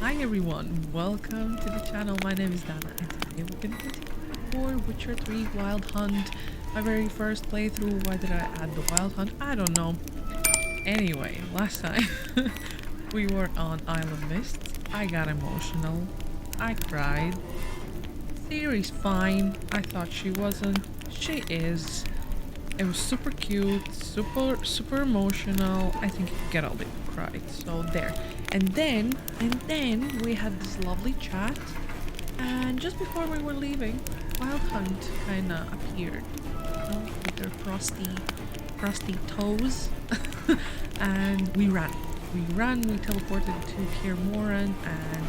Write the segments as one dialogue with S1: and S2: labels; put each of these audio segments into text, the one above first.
S1: Hi everyone, welcome to the channel. My name is Dana and today we're gonna continue for Witcher 3 Wild Hunt. My very first playthrough. Why did I add the Wild Hunt? I don't know. Anyway, last time we were on Isle of Mists. I got emotional. I cried. Ciri's fine. I thought she wasn't. She is. It was super cute, super emotional. I think you get all the cried. So there. And then we had this lovely chat. And just before we were leaving, Wild Hunt kinda appeared. You know, with their frosty toes. And we ran. We teleported to Kaer Morhen, and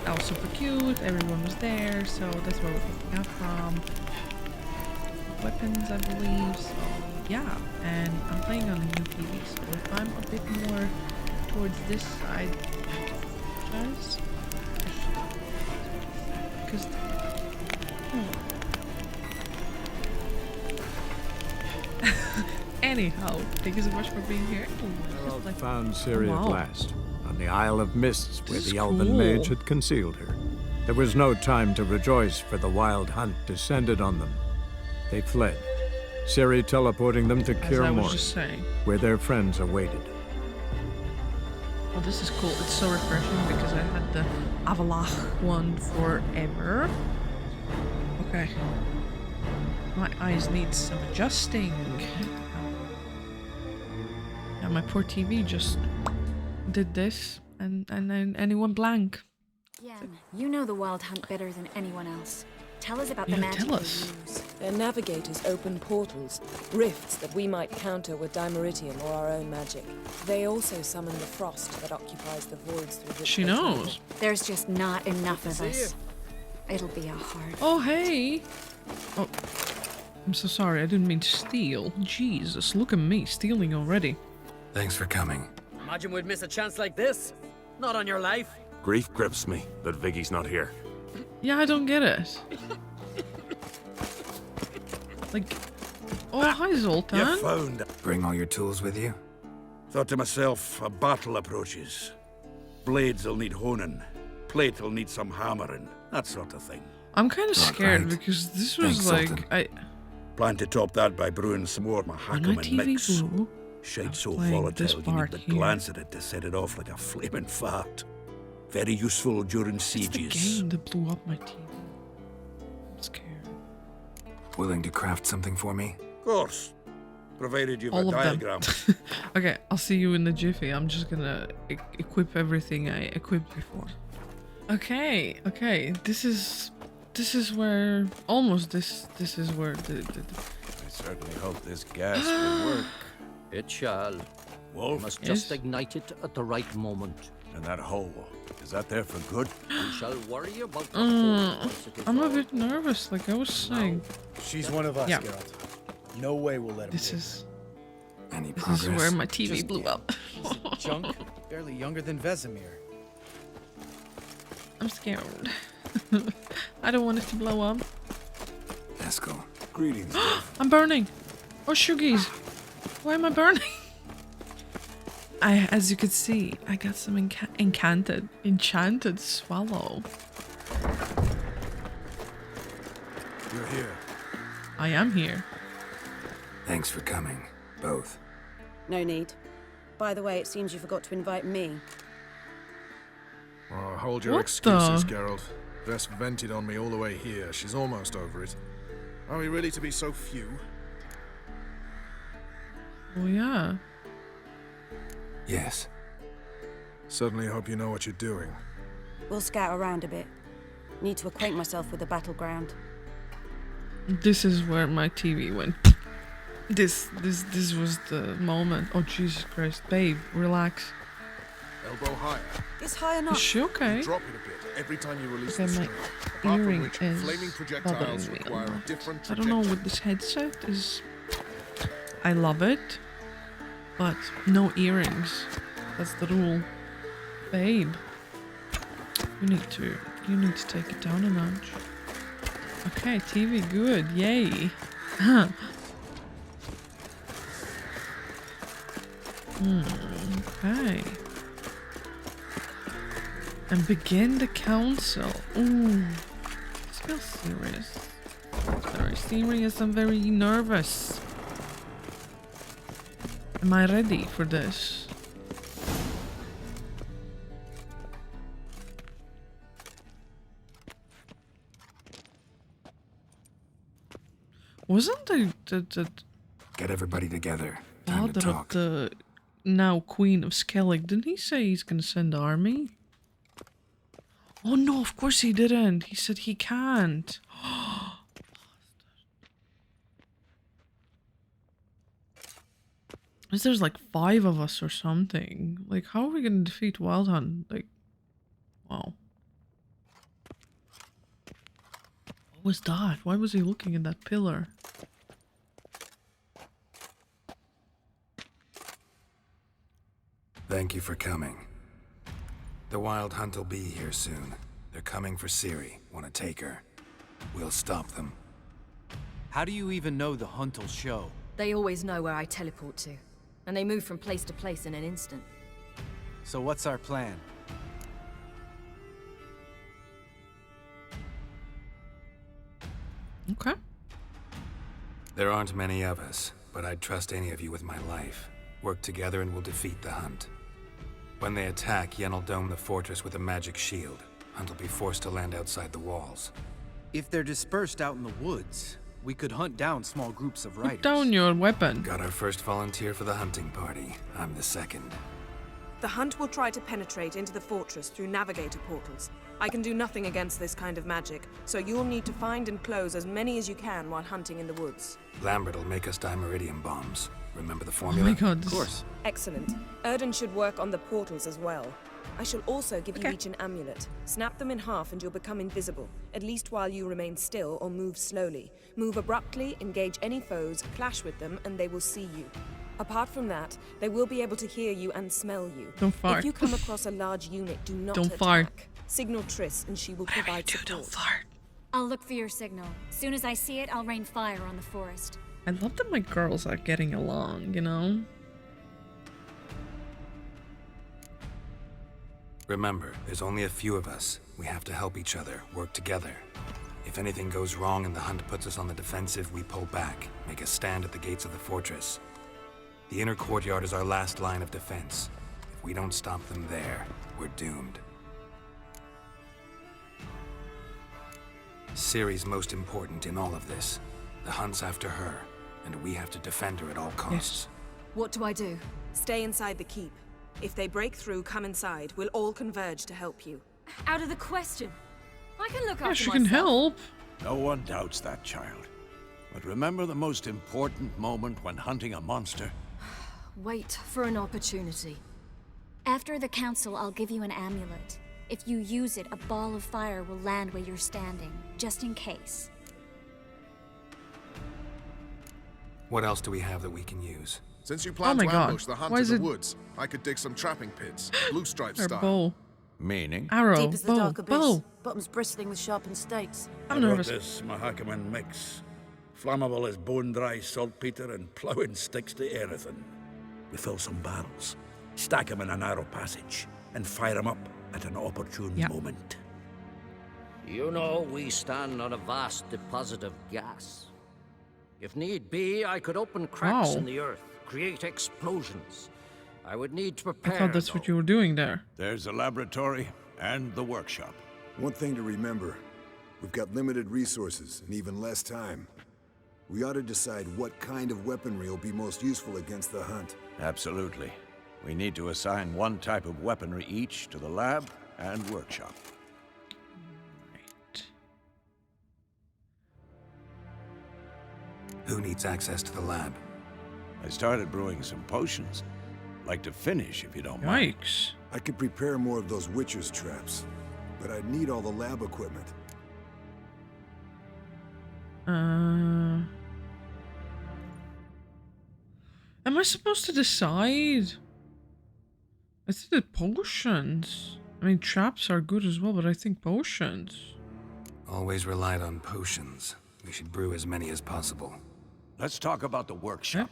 S1: that was super cute. Everyone was there, so that's where we're picking up from. Weapons, I believe. So yeah, and I'm playing on a new TV, so if I'm a bit more towards this side, guys, because anyhow, thank you so much for being here.
S2: I found Ciri at last, on the Isle of Mists, where the
S1: cool.
S2: elven mage had concealed her. There was no time to rejoice, for the Wild Hunt descended on them. They fled, Ciri teleporting them to Kear Morhen, where their friends awaited.
S1: Well, this is cool. It's so refreshing because I had the Avalach one forever. Okay. My eyes need some adjusting. Yeah, my poor TV just did this and it went blank.
S3: Yeah, you know the Wild Hunt better than anyone else. Tell us about the magic they use.
S4: Their navigators open portals, rifts that we might counter with Dimeritium or our own magic. They also summon the frost that occupies the voids through which
S1: She knows.
S3: There's just not enough of us. It'll be a hard.
S1: Oh, hey. Oh, I'm so sorry. I didn't mean to steal. Jesus, look at me stealing already.
S5: Thanks for coming.
S6: Imagine we'd miss a chance like this. Not on your life.
S5: Grief grips me that Vicky's not here.
S1: Yeah, I don't get it. Like, oh, hi Zoltan.
S7: You found.
S5: Bring all your tools with you?
S7: Thought to myself, a battle approaches. Blades will need honing. Plate will need some hammering. That sort of thing.
S1: I'm kind of scared
S5: right.
S1: because this was
S5: Thanks,
S1: like
S5: Sultan.
S7: Plan to top that by brewing some more
S1: my
S7: Mahakam and
S1: TV
S7: mix.
S1: blue.
S7: Shade so
S1: playing this
S7: volatile you need
S1: part
S7: to
S1: here.
S7: glance at it to set it off like a flaming fart. Very useful during
S1: It's
S7: sieges.
S1: the game that blew up my TV. I'm scared.
S5: Willing to craft something for me?
S7: Of course. Provided you've
S1: All
S7: a
S1: of them.
S7: diagram.
S1: Okay, I'll see you in the jiffy. I'm just gonna equip everything I equipped before. Okay, this is where almost this is where the
S8: I certainly hope this gas will work.
S6: It shall.
S7: Wolf,
S6: Must
S1: Yes.
S6: just ignite it at the right moment.
S8: And that hole, is that there for good?
S6: We shall worry about the hole once it is
S1: I'm a
S6: all.
S1: bit nervous, like I was saying.
S9: She's one of us,
S1: Yeah.
S9: Geralt. No way we'll let him
S1: This
S9: live.
S1: is
S5: Any
S1: this
S5: progress?
S1: is where my TV
S9: Just-
S1: blew up.
S9: She's a junk, barely younger than Vesemir.
S1: I'm scared. I don't want it to blow up.
S5: Eskel.
S8: Greetings, Wolf.
S1: I'm burning. Oh, Shuggies. Why am I burning? As you could see, I got some enchanted swallow.
S8: You're here.
S1: I am here.
S5: Thanks for coming, both.
S10: No need. By the way, it seems you forgot to invite me.
S8: Oh, hold your
S1: What
S8: excuses,
S1: the?
S8: Geralt. Vess vented on me all the way here. She's almost over it. Are we really to be so few?
S1: Oh yeah.
S5: Yes.
S8: Certainly hope you know what you're doing.
S10: We'll scout around a bit. Need to acquaint myself with the battleground.
S1: This is where my TV went. This was the moment. Oh Jesus Christ, babe, relax.
S8: Elbow higher.
S10: It's high
S1: Is
S10: enough.
S1: she okay?
S8: Drop it a bit every time you release
S1: Okay,
S8: the
S1: my
S8: string. Apart from
S1: earring
S8: which,
S1: is
S8: flaming projectiles
S1: bothering me a
S8: require a
S1: lot.
S8: different
S1: I don't know
S8: trajectory.
S1: what this headset is. I love it, but no earrings. That's the rule, babe. You need to take it down a notch. Okay, TV good, yay. Okay. And begin the council. Ooh. This feels serious. It's very serious. I'm very nervous. Am I ready for this? Wasn't the
S5: Get everybody together. Time to
S1: father
S5: talk.
S1: of the now Queen of Skellig, didn't he say he's gonna send the army? Oh no, of course he didn't. He said he can't. There's like 5 of us or something. Like, how are we gonna defeat Wild Hunt? Like, wow. What was that? Why was he looking at that pillar?
S5: Thank you for coming. The Wild Hunt will be here soon. They're coming for Ciri. Want to take her? We'll stop them.
S9: How do you even know the hunt will show?
S11: They always know where I teleport to. And they move from place to place in an instant.
S9: So what's our plan?
S1: Okay.
S5: There aren't many of us, but I'd trust any of you with my life. Work together and we'll defeat the Hunt. When they attack, Yen will dome the fortress with a magic shield. Hunt will be forced to land outside the walls.
S9: If they're dispersed out in the woods, we could hunt down small groups of riders.
S1: Put down your weapon.
S5: Got our first volunteer for the hunting party. I'm the second.
S4: The Hunt will try to penetrate into the fortress through navigator portals. I can do nothing against this kind of magic, so you'll need to find and close as many as you can while hunting in the woods.
S5: Lambert will make us dimeridium bombs. Remember the
S1: Oh
S5: formula?
S1: my god.
S9: Of course.
S4: Excellent. Erden should work on the portals as well. I shall also give you each an amulet. Snap them in half and you'll become invisible, at least while you remain still or move slowly. Move abruptly, engage any foes, clash with them, and they will see you. Apart from that, they will be able to hear you and smell you.
S1: Don't fart.
S4: If you come across a large unit, do not
S1: Don't
S4: attack.
S1: fart.
S4: Signal Triss and she will provide support.
S1: Don't fart.
S3: I'll look for your signal. Soon as I see it, I'll rain fire on the forest.
S1: I love that my girls are getting along, you know?
S5: Remember, there's only a few of us. We have to help each other, work together. If anything goes wrong and the Hunt puts us on the defensive, we pull back, make a stand at the gates of the fortress. The inner courtyard is our last line of defense. If we don't stop them there, we're doomed. Ciri's most important in all of this. The Hunt's after her, and we have to defend her at all costs.
S11: What do I do?
S4: Stay inside the keep. If they break through, come inside. We'll all converge to help you.
S11: Out of the question. I can look
S1: Yeah,
S11: after
S1: she
S11: myself.
S1: can help.
S7: No one doubts that, child. But remember the most important moment when hunting a monster?
S11: Wait for an opportunity.
S3: After the council, I'll give you an amulet. If you use it, a ball of fire will land where you're standing, just in case.
S5: What else do we have that we can use?
S8: Since you plan
S1: my
S8: to
S1: God.
S8: ambush the Hunt
S1: Why
S8: in
S1: is
S8: the
S1: it-
S8: woods, I could dig some trapping pits, blue stripe
S1: Or
S8: style.
S1: bow.
S7: Meaning?
S1: Arrow.
S10: Deep as the
S1: Bow.
S10: dark abyss.
S1: Bow.
S10: Bottoms bristling with sharpened stakes.
S1: I'm
S7: I brought
S1: nervous.
S7: this Mahakaman mix. Flammable as bone-dry saltpeter and plowing sticks to anything. We fill some barrels, stack them in a narrow passage, and fire them up at an opportune moment.
S6: You know, we stand on a vast deposit of gas. If need be, I could open cracks
S1: Wow.
S6: in the earth, create explosions. I would need to
S1: I
S6: prepare.
S1: thought that's what you were doing there.
S7: There's the laboratory and the workshop.
S12: One thing to remember, we've got limited resources and even less time. We ought to decide what kind of weaponry will be most useful against the Hunt.
S7: Absolutely. We need to assign one type of weaponry each to the lab and workshop.
S1: Right.
S5: Who needs access to the lab?
S7: I started brewing some potions. Like to finish, if you don't mind.
S1: Yikes.
S12: I could prepare more of those Witcher's traps, but I'd need all the lab equipment.
S1: Am I supposed to decide? I think the potions. I mean, traps are good as well, but I think potions.
S5: Always relied on potions. We should brew as many as possible.
S7: Let's talk about the workshop.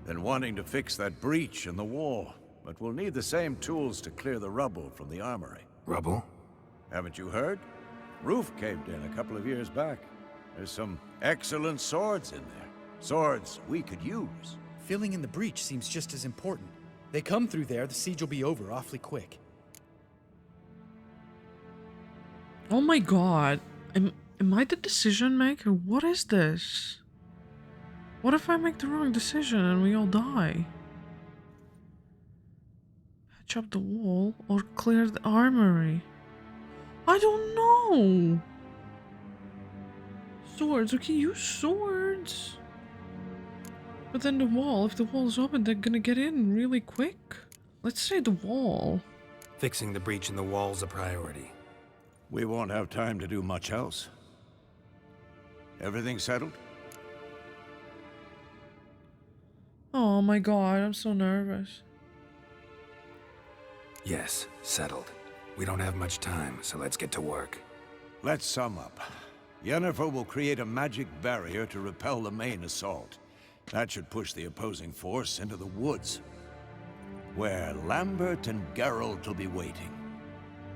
S7: Been wanting to fix that breach in the wall, but we'll need the same tools to clear the rubble from the armory.
S5: Rubble?
S13: Haven't you heard? Roof caved in a couple of years back. There's some excellent swords in there. Swords we could use.
S9: Filling in the breach seems just as important. They come through there, the siege will be over awfully quick.
S1: Oh my god. Am I the decision maker? What is this? What if I make the wrong decision and we all die? Patch up the wall or clear the armory? I don't know. Swords, we can use swords. But then the wall, if the wall's open, they're gonna get in really quick. Let's say the wall.
S5: Fixing the breach in the wall's a priority.
S13: We won't have time to do much else. Everything settled?
S1: Oh my god, I'm so nervous.
S5: Yes, settled. We don't have much time, so let's get to work.
S13: Let's sum up. Yennefer will create a magic barrier to repel the main assault. That should push the opposing force into the woods, where Lambert and Geralt will be waiting.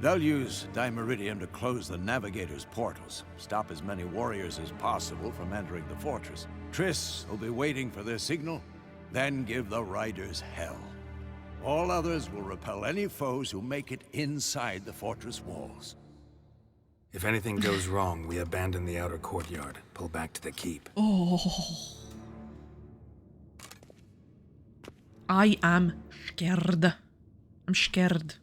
S13: They'll use Dimeridium to close the Navigator's portals, stop as many warriors as possible from entering the fortress. Triss will be waiting for their signal, then give the riders hell. All others will repel any foes who make it inside the fortress walls.
S5: If anything goes wrong, we abandon the outer courtyard, pull back to the keep.
S1: Oh. I am scared. I'm scared.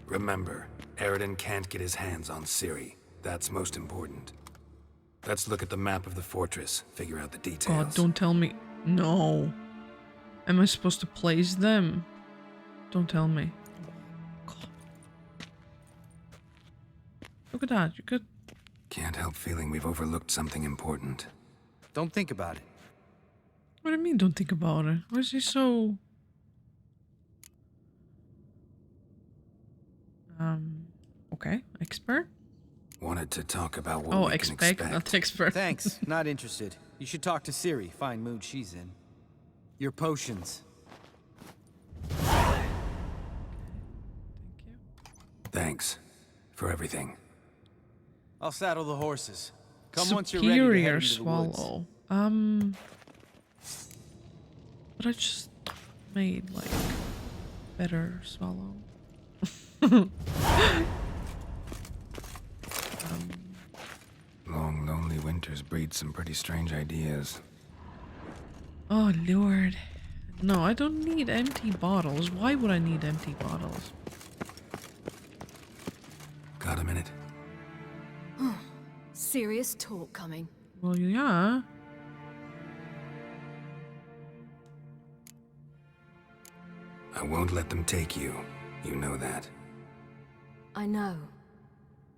S5: Remember, Eridan can't get his hands on Ciri. That's most important. Let's look at the map of the fortress, figure out the details.
S1: God, don't tell me. No. Am I supposed to place them? Don't tell me. God. Look at that, you could...
S5: Can't help feeling we've overlooked something important.
S9: Don't think about it.
S1: What do you mean, don't think about it? Why is he so... Okay, expert?
S5: Wanted to talk about what we can expect.
S1: Not expert.
S9: Thanks, not interested. You should talk to Ciri, fine mood she's in. Your potions.
S1: Thank you.
S5: Thanks for everything.
S9: I'll saddle the horses. Come once you're ready to head into the
S1: swallow.
S9: woods.
S1: But I just made like better swallow.
S5: Long, lonely winters breed some pretty strange ideas.
S1: Oh lord. No, I don't need empty bottles. Why would I need empty bottles?
S5: Got a minute?
S11: Serious talk coming.
S1: Well, yeah.
S5: I won't let them take you. You know that.
S11: I know.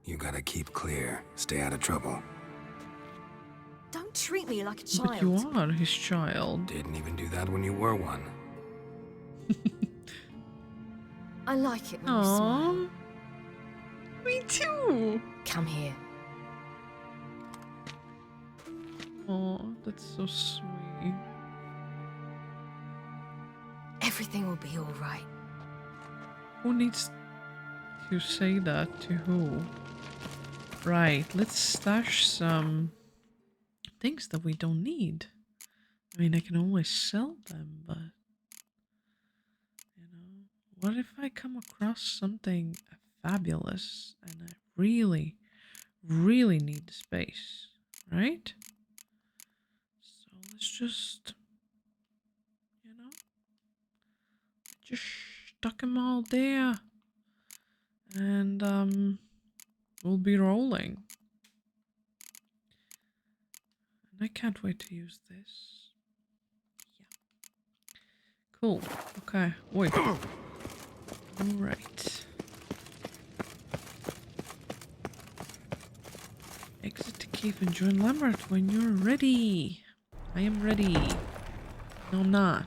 S5: You gotta keep clear. Stay out of trouble.
S11: Don't treat me like a child.
S1: But you are his child.
S5: Didn't even do that when you were one.
S11: I like it when you smile.
S1: Me too.
S11: Come here.
S1: Oh, that's so sweet.
S11: Everything will be all right.
S1: Who needs to say that to who? Right, let's stash some things that we don't need. I mean, I can always sell them, but... You know, what if I come across something fabulous and I really, really need the space, right? So let's just... You know? Just stuck them all there. And, we'll be rolling. And I can't wait to use this. Yeah. Cool. Okay. Wait. Alright. Exit the cave and join Lambert when you're ready. I am ready. No, I'm not.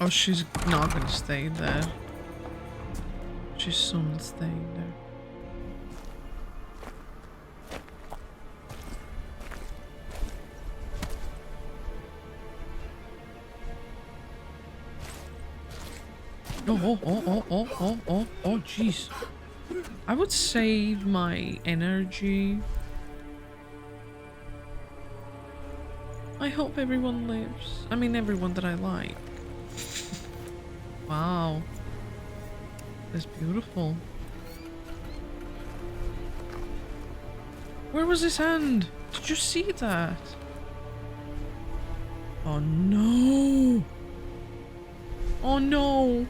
S1: Oh, she's not gonna stay there. She's soon staying there. Oh, jeez. I would save my energy. I hope everyone lives. I mean, everyone that I like. Wow. That's beautiful. Where was his hand? Did you see that? Oh no! Oh no!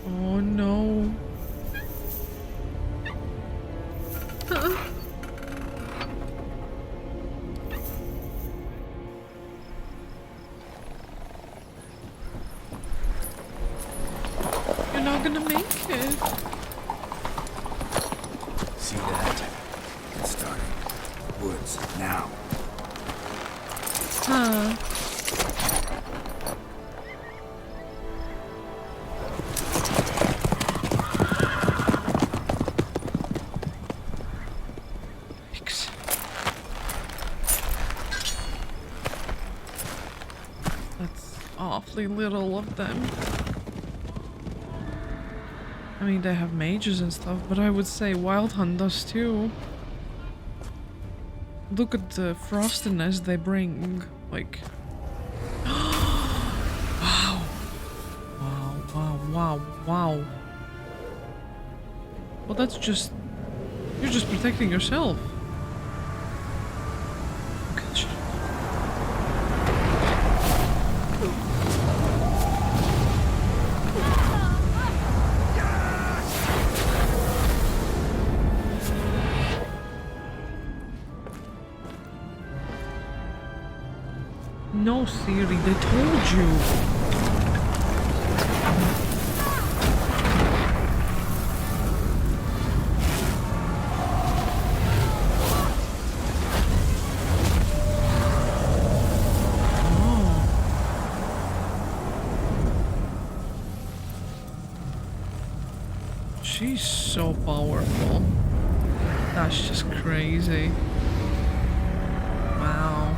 S1: Oh no! You're not gonna make it.
S5: See that? Get started. Woods, now.
S1: Huh. That's awfully little of them. I mean, they have mages and stuff, but I would say Wild Hunt does too. Look at the frostiness they bring. Like, wow. Wow. Well, that's just, you're just protecting yourself. Gosh. No, Siri, they told you. She's so powerful. That's just crazy. Wow.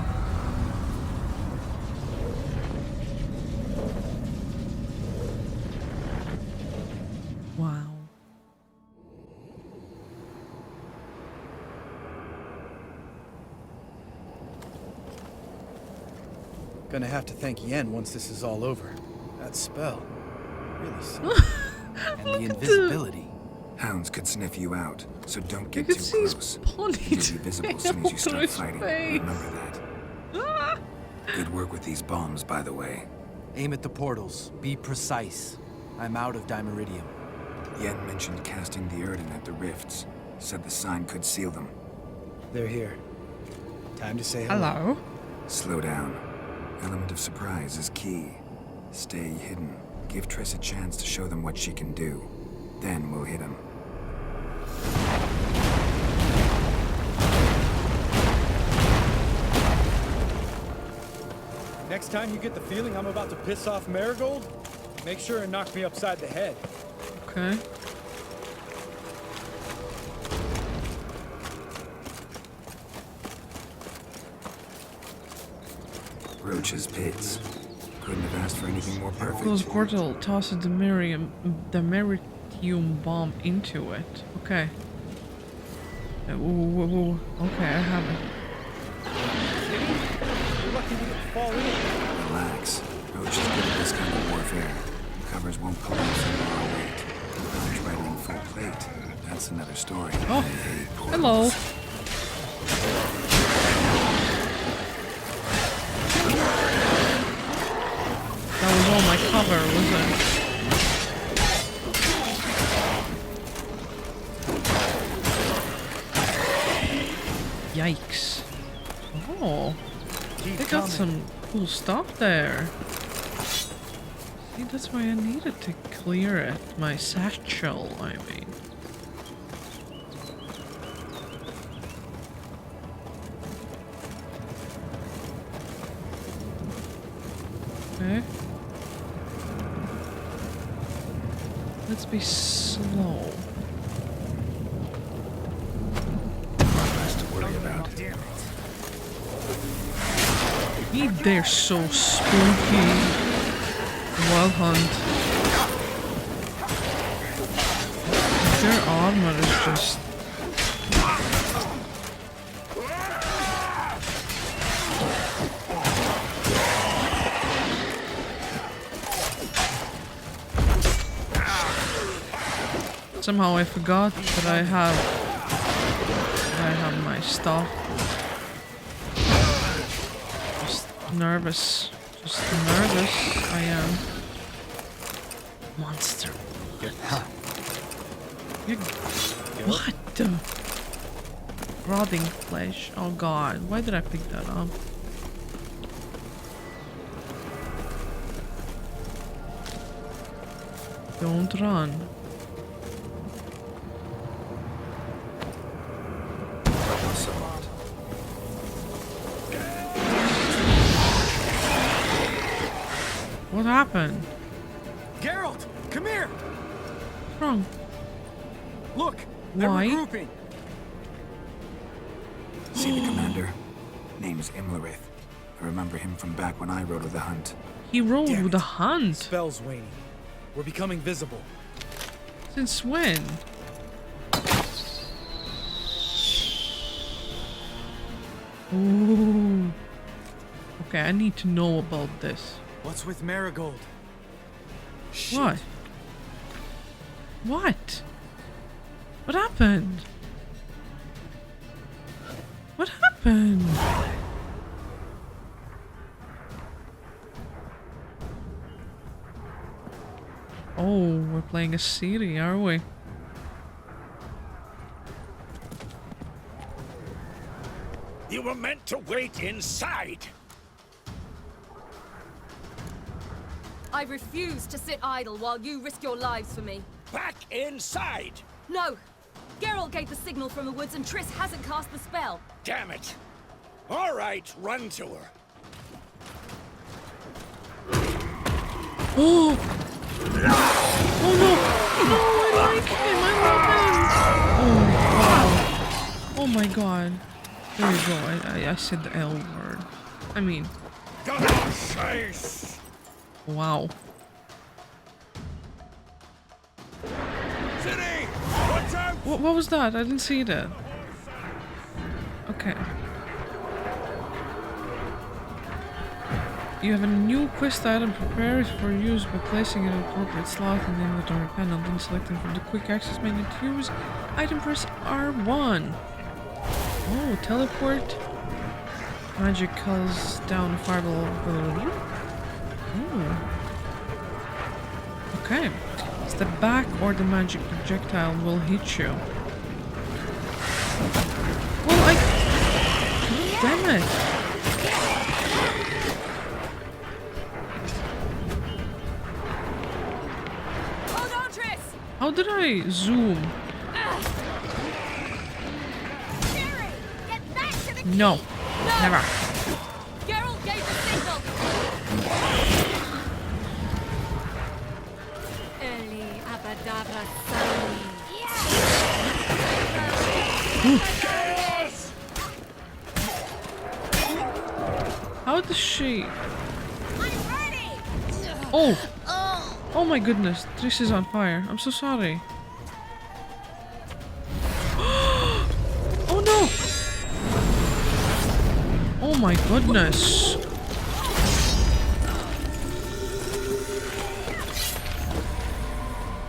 S1: Wow.
S9: Gonna have to thank Yen once this is all over. That spell really sucks. And the invisibility.
S5: Hounds could sniff you out, so don't get too close. You'll be visible as soon as you start fighting. Remember that. Good work with these bombs, by the way.
S9: Aim at the portals. Be precise. I'm out of Dimeridium.
S5: Yen mentioned casting the Erden at the rifts. Said the sign could seal them.
S9: They're here. Time to say hello.
S1: Hello.
S5: Slow down. Element of surprise is key. Stay hidden. Give Triss a chance to show them what she can do. Then we'll hit them.
S9: Next time you get the feeling I'm about to piss off Marigold, make sure and knock me upside the head.
S1: Okay.
S5: Roach's pits. Couldn't have asked for anything more perfect.
S1: Close portal, toss a Demeritium bomb into it. Okay. Okay, I have it.
S9: You're lucky we didn't fall in.
S5: Relax. Roach is good at this kind of warfare. Covers won't pull out from our weight. Roach riding full plate. That's another story.
S1: Oh, hello. That was all my cover, was it? Yikes. Oh, they got some cool stuff there. See, that's why I needed to clear it. My satchel, I mean. Okay. Let's be slow.
S5: Less to worry about.
S9: Damn it.
S1: They're so spooky. Wild hunt. Their armor is just... Somehow I forgot that I have my stuff. Just nervous I am. Monster. What the? Rotting flesh. Oh god, why did I pick that up? Don't run. What happened?
S14: Geralt, come here.
S1: What's wrong?
S14: Look, they're
S1: Why?
S14: regrouping.
S5: See the commander? Name's Imlerith. I remember him from back when I rode with the hunt.
S1: He rode with the hunt.
S14: Spell's waning. We're becoming visible.
S1: Since when? Ooh. Okay, I need to know about this.
S14: What's with Marigold? Shit.
S1: What? What? What happened? What happened? Oh, we're playing a city, are we?
S13: You were meant to wait inside.
S11: I refuse to sit idle while you risk your lives for me.
S13: Back inside!
S11: No! Geralt gave the signal from the woods and Triss hasn't cast the spell.
S13: Damn it! All right, run to her.
S1: Oh! Oh no! No, I like him! I love him! Oh wow! Oh my god! There you go. I said the L word. I mean... Wow.
S13: City! Watch out!
S1: What was that? I didn't see that. Okay. You have a new quest item. Prepare it for use by placing it in an appropriate slot in the inventory panel, then selecting from the quick access menu to use. Item press R1. Oh, teleport. Magic calls down a fireball. Ooh. Okay. Step back or the magic projectile will hit you. Well, damn it!
S11: Hold on, Triss!
S1: How did I zoom?
S11: Jerry, get back to the
S1: No, never.
S11: Geralt gave the signal. Eli Abadabra Sani.
S1: How does she? Oh! Oh my goodness, Triss is on fire. I'm so sorry. Oh no! Oh my goodness.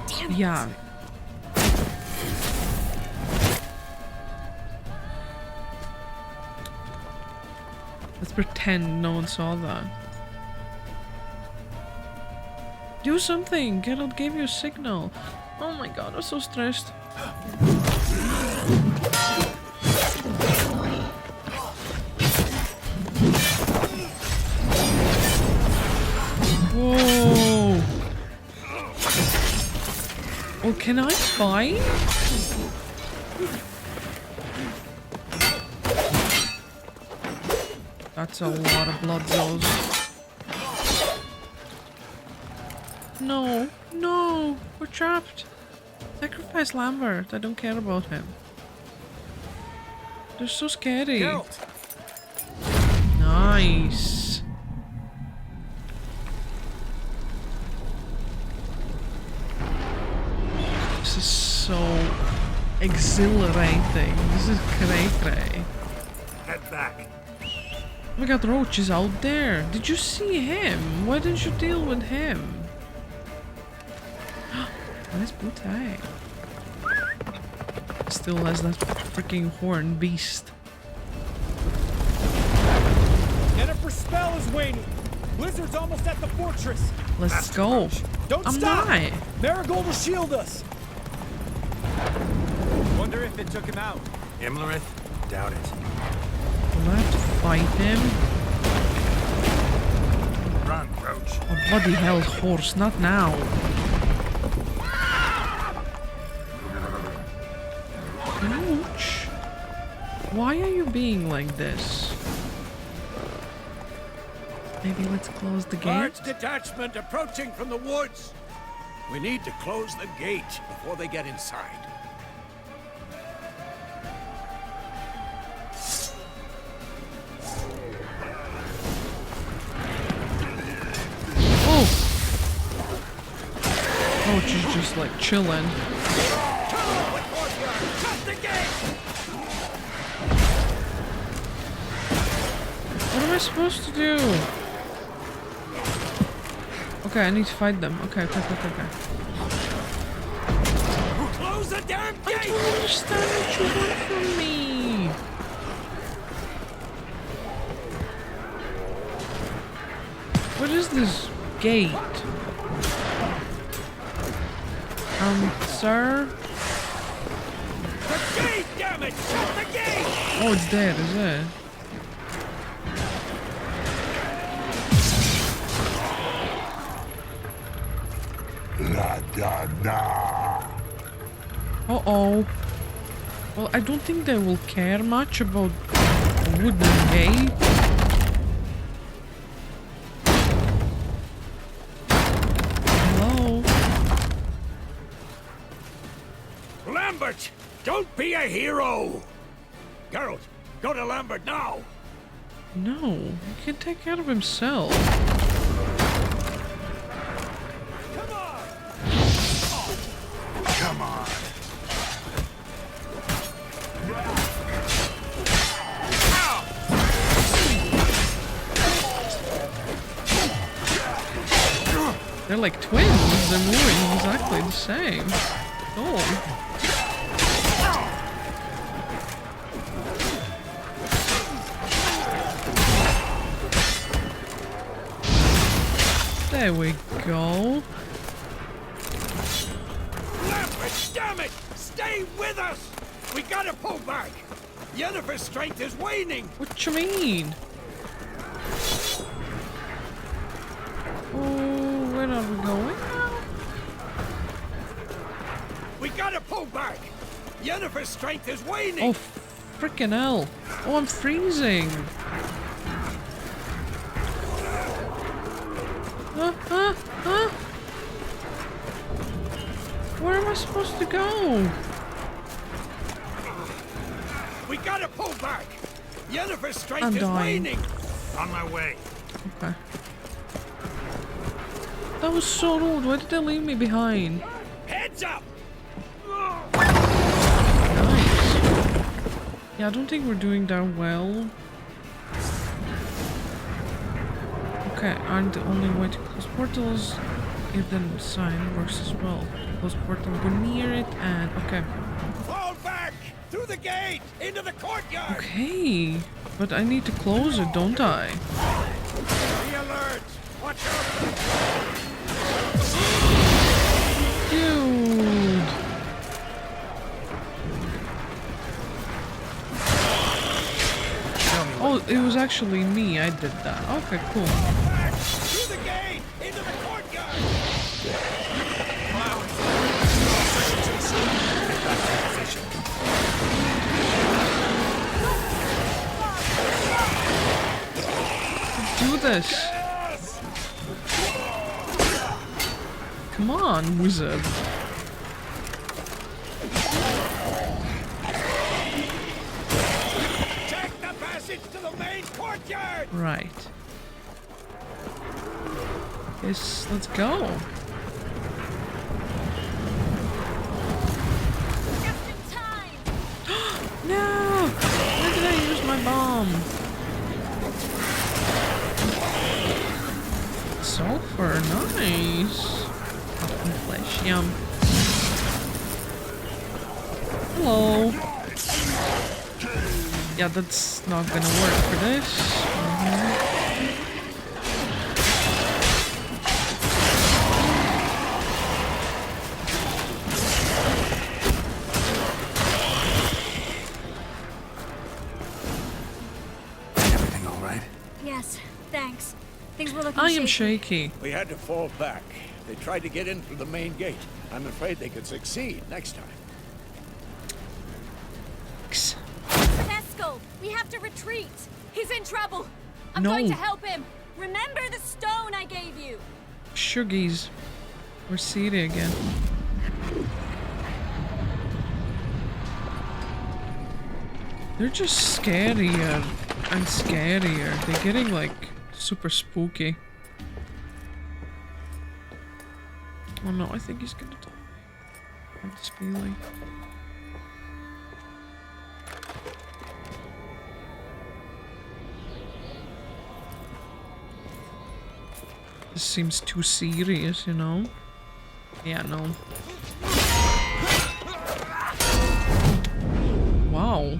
S3: Damn it.
S1: Yeah. Let's pretend no one saw that. Do something! Geralt gave you a signal. Oh my god, I'm so stressed. Whoa! Oh, can I fight? That's a lot of blood zones. No, no, we're trapped. Sacrifice Lambert. I don't care about him. They're so scary.
S14: Geralt.
S1: Nice. This is so exhilarating. This is cray-cray.
S7: Head back.
S1: We got roaches out there. Did you see him? Why didn't you deal with him? Nice booty. Still has that freaking horn beast.
S14: Jennifer's spell is waning. Blizzard's almost at the fortress.
S1: Let's go.
S14: Don't stop. Marigold will shield us. Wonder if it took him out.
S5: Imlerith? Doubt it.
S1: Will I have to fight him?
S7: Run, Roach.
S1: Oh, bloody hell, horse, not now. Roach? Why are you being like this? Maybe let's close the gate?
S13: Large detachment approaching from the woods. We need to close the gate before they get inside.
S1: Roach is just like chilling. What am I supposed to do? Okay, I need to fight them. Okay.
S13: Close the damn gate!
S1: I don't understand what you want from me. What is this gate? Sir?
S13: The gate, damn it! Shut the gate!
S1: Oh, it's dead, is it? Uh-oh. Well, I don't think they will care much about a wooden gate. Hello?
S13: Lambert! Don't be a hero! Geralt, go to Lambert now!
S1: No, he can take care of himself.
S13: Come on!
S1: They're like twins. They're moving exactly the same. Oh. There we go.
S13: Lambert, damn it! Stay with us! We gotta pull back! Yennefer's strength is waning!
S1: What you mean? Oh, where are we going now?
S13: We gotta pull back! Yennefer's strength is waning!
S1: Oh, freaking hell. Oh, I'm freezing. Huh? Where am I supposed to go?
S13: We gotta pull back! Yennefer's strength
S1: I'm
S13: is
S1: dying.
S13: waning! On my way.
S1: Okay. That was so rude. Why did they leave me behind?
S13: Heads up!
S1: Nice. Yeah, I don't think we're doing that well. Okay, aren't the only way to close portals if the sign works as well. Close portal, go near it, and okay.
S13: Fall back! Through the gate! Into the courtyard!
S1: Okay, but I need to close it, don't I?
S13: Be alert! Watch out!
S1: Dude! Oh, it was actually me. I did that. Okay, cool.
S13: Through the gate! Into the courtyard!
S1: Do this. Come on, wizard.
S13: Check the passage to the main courtyard!
S1: Right. Yes, let's go. armor. Nice. Rotten flesh. Yum. Hello. Yeah, that's not gonna work for this.
S5: Everything all right?
S3: Yes, thanks. Things were looking
S1: I am shaky.
S13: We had to fall back. They tried to get in through the main gate. I'm afraid they could succeed next time.
S3: Fesco, we have to retreat. He's in trouble. I'm going to help him. Remember the stone I gave you.
S1: Shuggies. We're seated again. They're just scarier and scarier. They're getting like super spooky. Oh no, I think he's gonna die. I have this feeling. This seems too serious, you know? Yeah, no. Wow.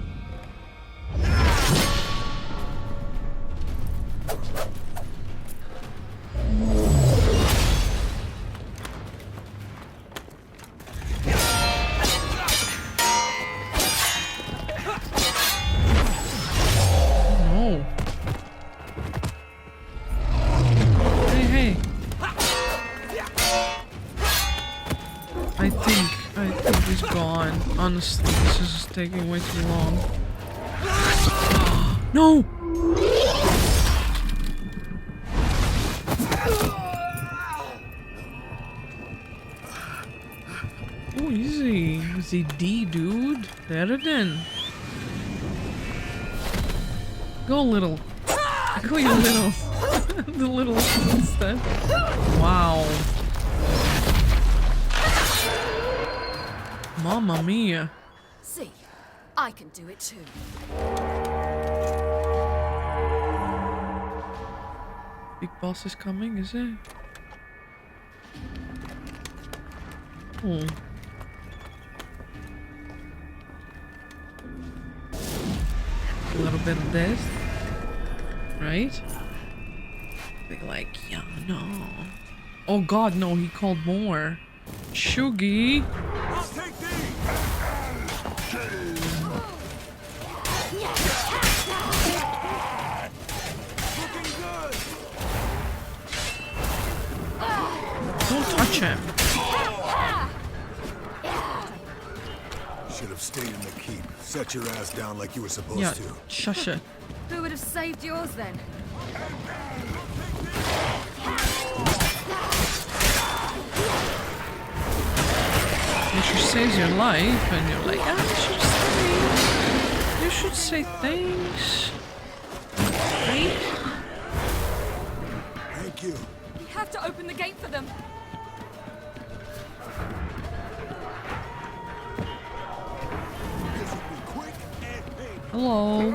S1: Honestly, this is just taking way too long. No! Oh, easy. Easy D, dude. There then. Go little. Go you little. The little instead. Wow. Mamma mia.
S11: See, I can do it too.
S1: Big boss is coming, is it? Oh. A little bit of this. Right? Be like, yeah, no. Oh god, no, he called more. Shuggy. Don't touch him.
S12: Should have stayed in the keep. Set your ass down like you were supposed to.
S1: Shush it.
S11: Who would have saved yours then?
S1: She saves your life, and you're like, ah, you should say thanks. Right?
S12: Thank you.
S11: We have to open the gate for them.
S1: Hello.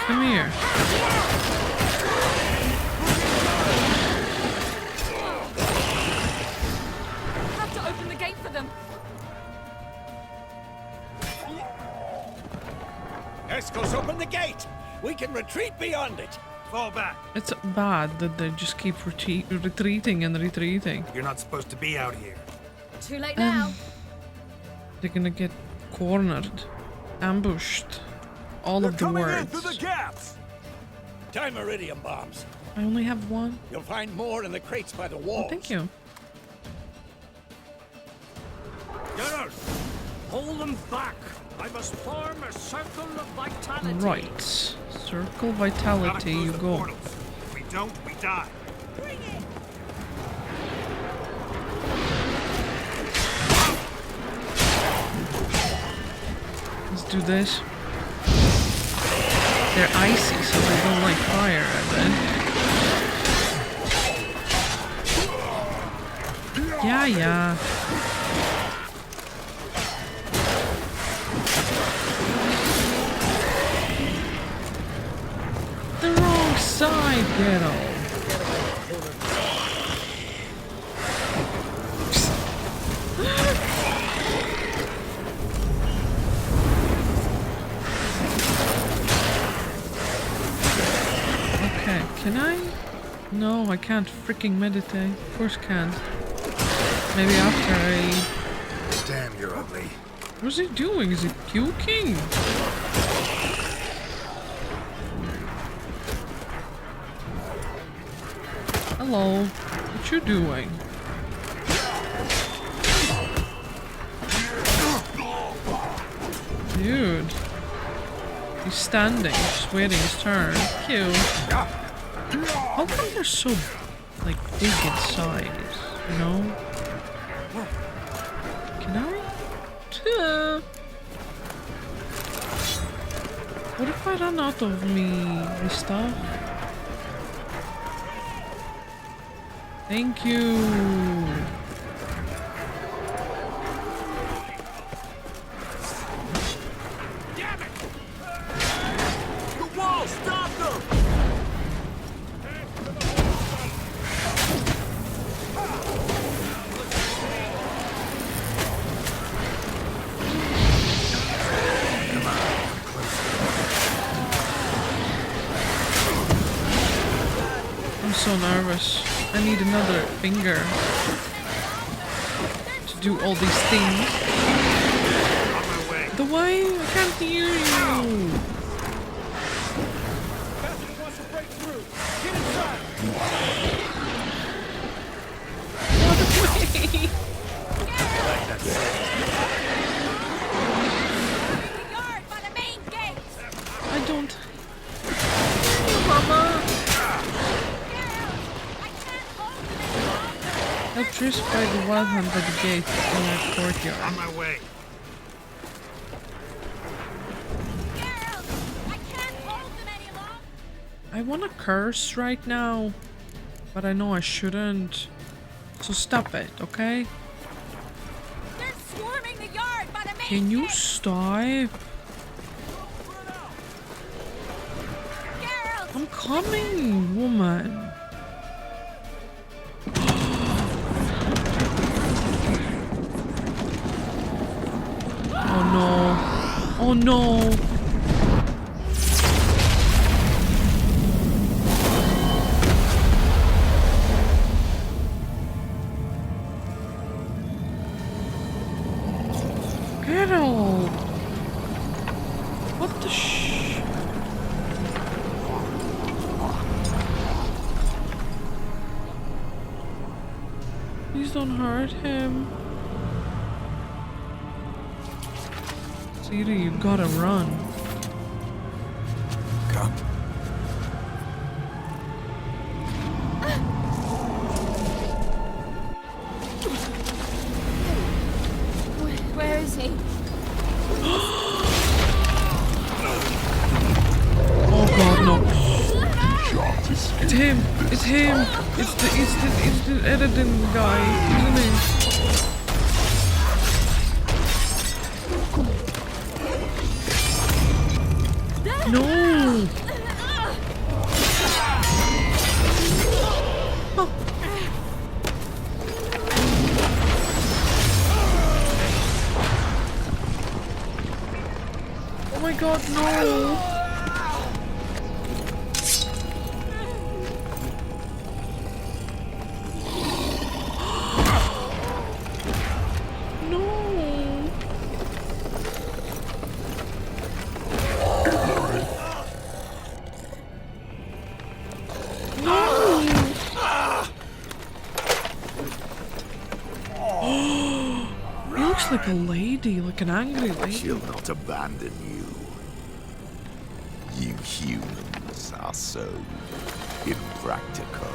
S1: Come here.
S11: Have to open the gate for them.
S13: Escos, open the gate! We can retreat beyond it!
S5: Fall back!
S1: It's bad that they just keep retreating and retreating.
S5: You're not supposed to be out here.
S11: Too late now.
S1: They're gonna get cornered, ambushed. All of the words.
S13: The gaps. Time iridium bombs.
S1: I only have one.
S13: You'll find more in the crates by the walls.
S1: Oh, thank you.
S6: Gunners, hold them back. I must form a circle of vitality.
S1: Right. Circle vitality, you go.
S5: If we don't, we die.
S11: Bring it.
S1: Let's do this. They're icy, so they don't like fire, I bet. Yeah, yeah. The wrong side, Geralt. Okay, can I? No, I can't freaking meditate. Of course can't. Maybe after I...
S7: Damn, you're ugly.
S1: What's he doing? Is he puking? Hello. What you doing? Dude. He's standing, just waiting his turn. Cute. How come they're so, like, big in size? You know? Can I? What if I run out of me stuff? Thank you.
S14: Damn it! The wall, stop them!
S1: I'm so nervous. I need another finger to do all these things. The way? I can't hear you.
S14: Wants to break through. Get inside.
S1: I don't. Mama. Help Trish fight the wild hunt by the gate in that courtyard.
S14: On my way.
S1: I wanna curse right now, but I know I shouldn't. So stop it, okay?
S3: They're swarming the yard by the main
S1: Can you
S3: gate.
S1: stop? I'm coming, woman. Oh no. Oh no. Geralt. What the Please don't hurt him. Ciri, you gotta run.
S7: Come.
S3: Where is he?
S1: Oh god, no. It's him. It's him. It's the Edison guy, isn't it? No! Oh. Oh my god, no! Like a lady, like an angry lady.
S15: She'll not abandon you. You humans are so impractical.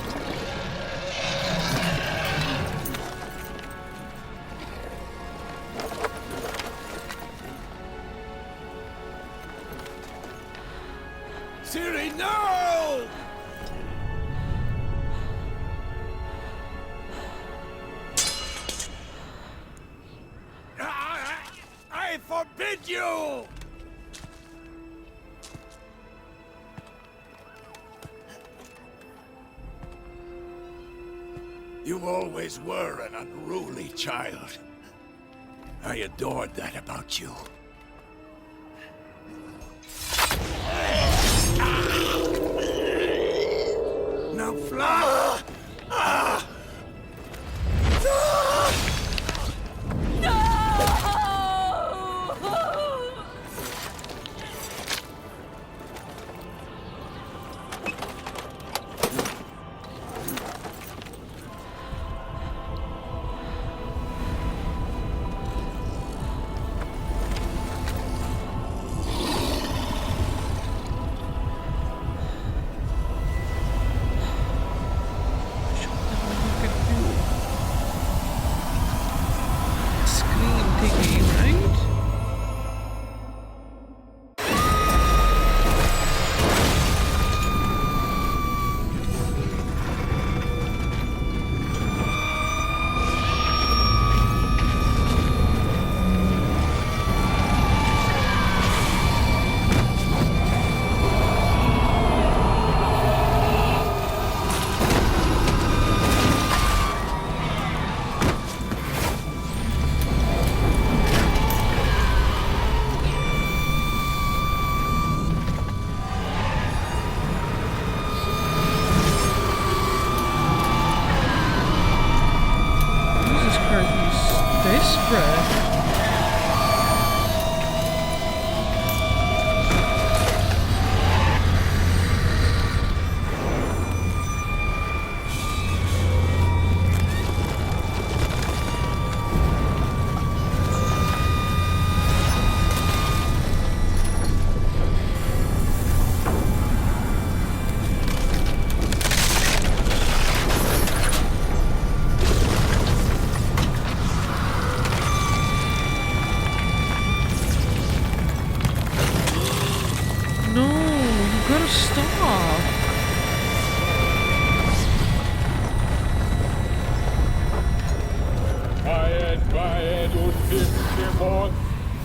S7: Ciri, no!
S13: you! You always were an unruly child. I adored that about you. Now fly!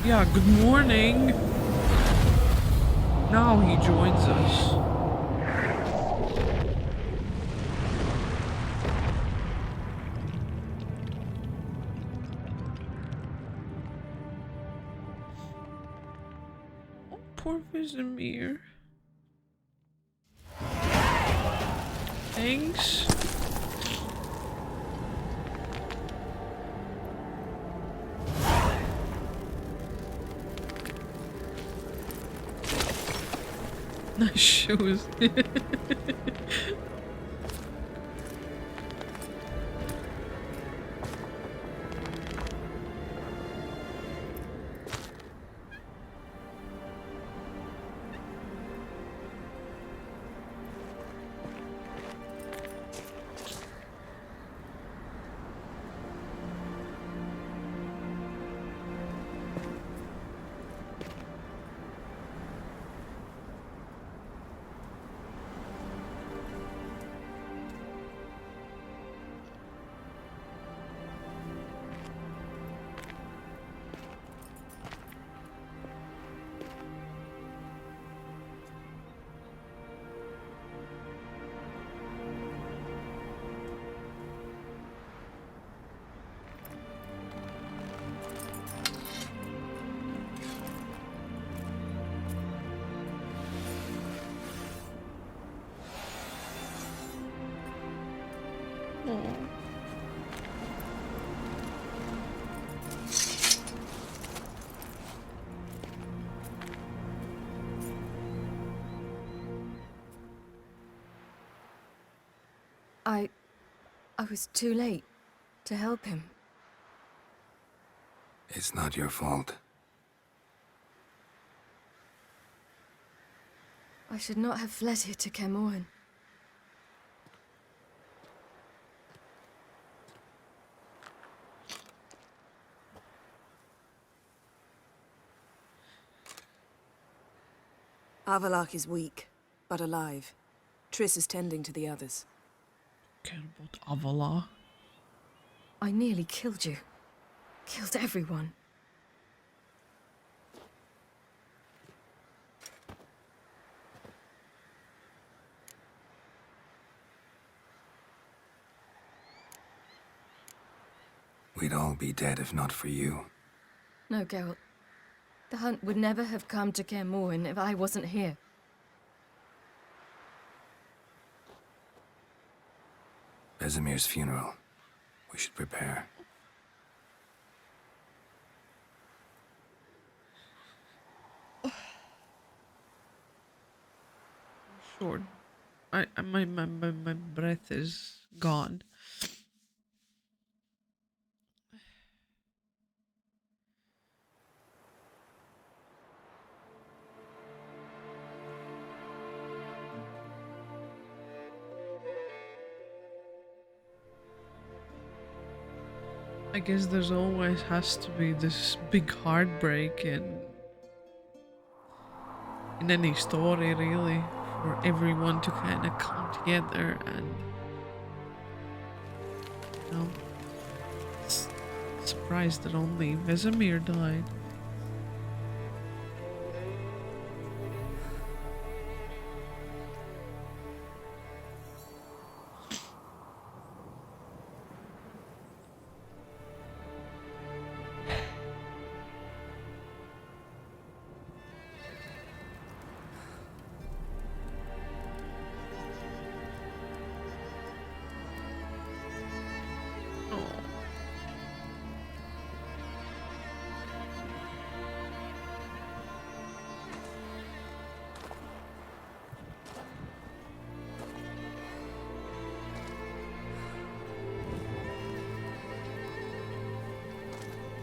S1: Yeah, good morning. Now he joins us. Oh, poor Vizimir. Thanks. Nice shoes.
S11: I was too late to help him.
S5: It's not your fault.
S11: I should not have fled here to Kaer Morhen.
S4: Avallac'h is weak, but alive. Triss is tending to the others.
S1: Care about Avallac'h?
S11: I nearly killed you. Killed everyone.
S5: We'd all be dead if not for you.
S11: No, Geralt. The hunt would never have come to Kaer Morhen if I wasn't here.
S5: Vesemir's funeral. We should prepare.
S1: Sure. My breath is gone. I guess there's always has to be this big heartbreak in any story, really, for everyone to kind of come together and, you know, surprised that only Vesemir died.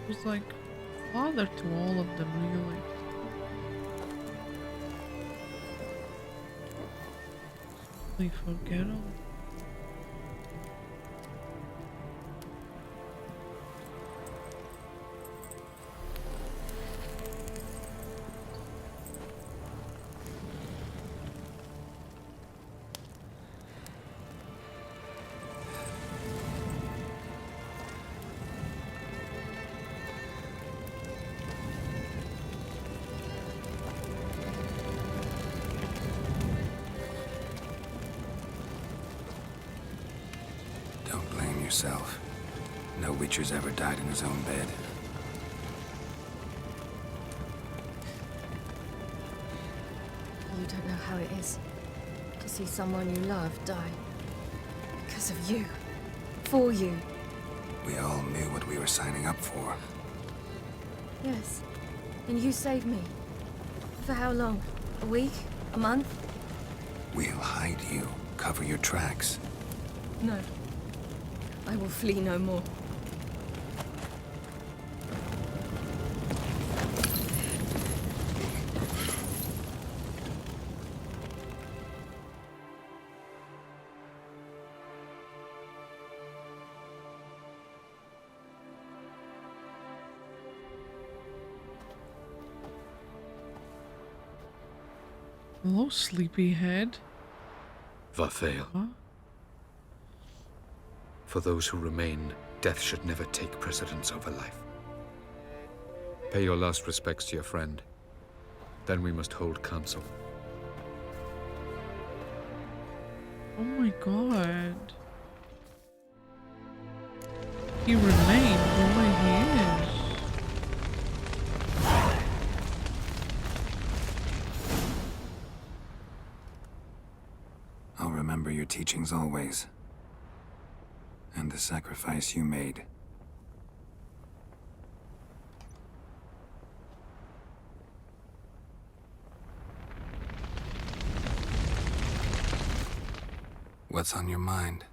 S1: Was like father to all of them, really. Only for Geralt.
S5: Yourself. No Witcher's ever died in his own bed.
S11: You don't know how it is to see someone you love die. Because of you. For you.
S5: We all knew what we were signing up for.
S11: Yes. And you saved me. For how long? A week? A month?
S5: We'll hide you. Cover your tracks.
S11: No. I will flee no more.
S1: Hello, sleepyhead.
S16: Varthael.
S1: Huh?
S16: For those who remain, death should never take precedence over life. Pay your last respects to your friend. Then we must hold council.
S1: Oh my god. He remained the way he is.
S5: I'll remember your teachings always. And the sacrifice you made. What's on your mind?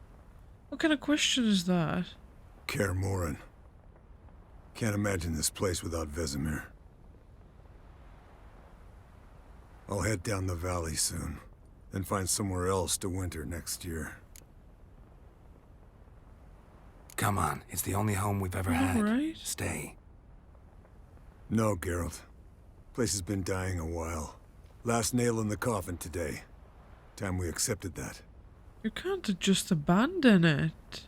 S1: What kind of question is that?
S12: Kaer Morhen. Can't imagine this place without Vesemir. I'll head down the valley soon, then find somewhere else to winter next year.
S5: Come on, it's the only home we've ever had.
S1: Right.
S5: Stay.
S12: No, Geralt. Place has been dying a while. Last nail in the coffin today. Time we accepted that.
S1: You can't just abandon it.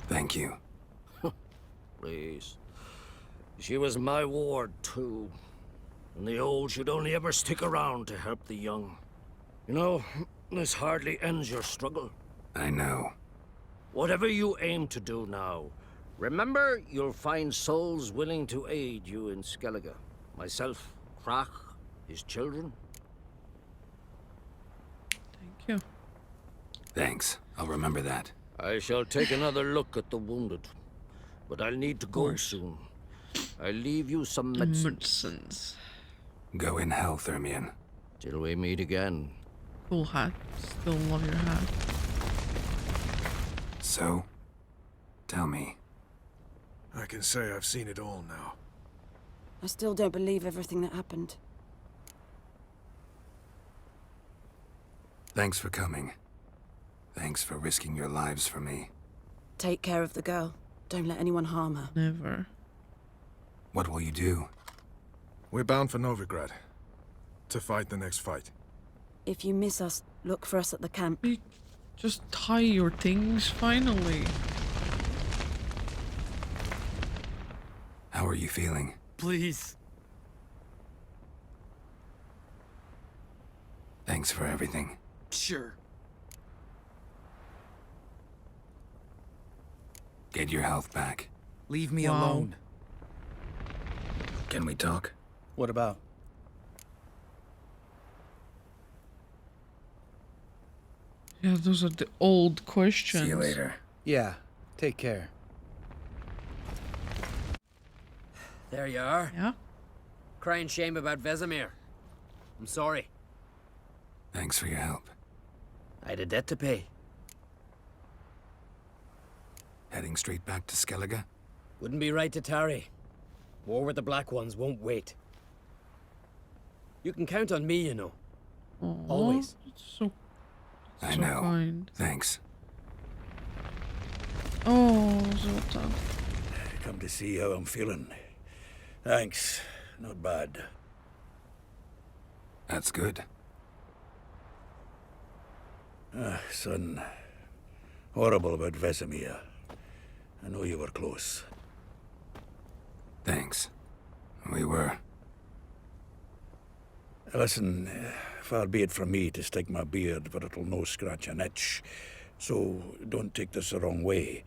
S5: Thank you.
S6: Please. She was my ward, too. And the old should only ever stick around to help the young. You know, this hardly ends your struggle.
S5: I know.
S6: Whatever you aim to do now, remember you'll find souls willing to aid you in Skellige. Myself, Krach, his children.
S1: Thank you.
S5: Thanks. I'll remember that.
S6: I shall take another look at the wounded, but I'll need to go soon. I'll leave you some medicines.
S5: Go in hell, Thermion.
S6: Till we meet again.
S1: Cool hat. Still love your hat.
S5: So, tell me.
S8: I can say I've seen it all now.
S10: I still don't believe everything that happened.
S5: Thanks for coming. Thanks for risking your lives for me.
S10: Take care of the girl. Don't let anyone harm her.
S1: Never.
S5: What will you do?
S8: We're bound for Novigrad. To fight the next fight.
S10: If you miss us, look for us at the camp.
S1: Just tie your things, finally.
S5: How are you feeling?
S17: Please.
S5: Thanks for everything.
S17: Sure.
S5: Get your health back.
S17: Leave me alone.
S5: Can we talk?
S9: What about?
S1: Yeah, those are the old questions.
S5: See you later.
S9: Yeah, take care.
S17: There you are.
S1: Yeah?
S17: Crying shame about Vesemir. I'm sorry.
S5: Thanks for your help.
S17: I had a debt to pay.
S5: Heading straight back to Skellige?
S17: Wouldn't be right to tarry. War with the Black Ones won't wait. You can count on me, you know.
S1: Aww,
S17: Always.
S5: I
S1: So
S5: know.
S1: kind.
S5: Thanks.
S1: Oh, Zoltan.
S7: Come to see how I'm feeling. Thanks. Not bad.
S5: That's good.
S7: Son. Horrible about Vesemir. I know you were close.
S5: Thanks. We were.
S7: Listen, far be it from me to stick my beard, but it'll no scratch an itch. So don't take this the wrong way.